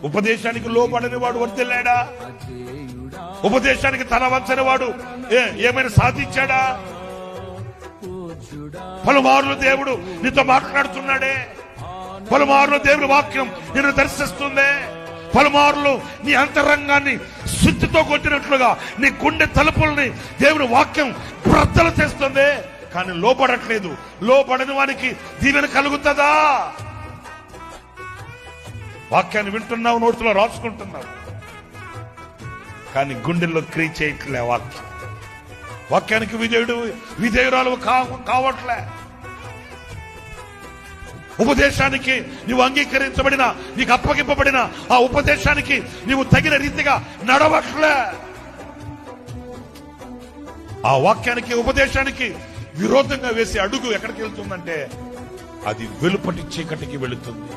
ఉపదేశానికి లోబడని వాడు వర్తిల్లాడా? ఉపదేశానికి తల వంచని వాడు ఏమైనా సాధించాడా? పలుమార్లు దేవుడు నీతో మాట్లాడుతున్నాడే, పలుమార్లు దేవుడి వాక్యం నిన్ను దర్శిస్తుందే, పలుమార్లు నీ అంతరంగాన్ని శుద్ధితో కొట్టినట్లుగా నీ గుండె తలుపుల్ని దేవుని వాక్యం బ్రద్దలు చేస్తుంది. కానీ లోపడట్లేదు. లోపడని వానికి దీవెన కలుగుతుందా? వాక్యాన్ని వింటున్నావు, నోటిలో రాసుకుంటున్నావు, కానీ గుండెల్లో క్రియ చేయట్లే. వాక్యానికి విధేయురాలు కావట్లే. ఉపదేశానికి నీవు అంగీకరించబడిన, నీకు అప్పగింపబడిన ఆ ఉపదేశానికి నీవు తగిన రీతిగా నడవట్లే. ఆ వాక్యానికి ఉపదేశానికి విరోధంగా వేసే అడుగు ఎక్కడికి వెళ్తుందంటే అది వెలుపటి చీకటికి వెళుతుంది.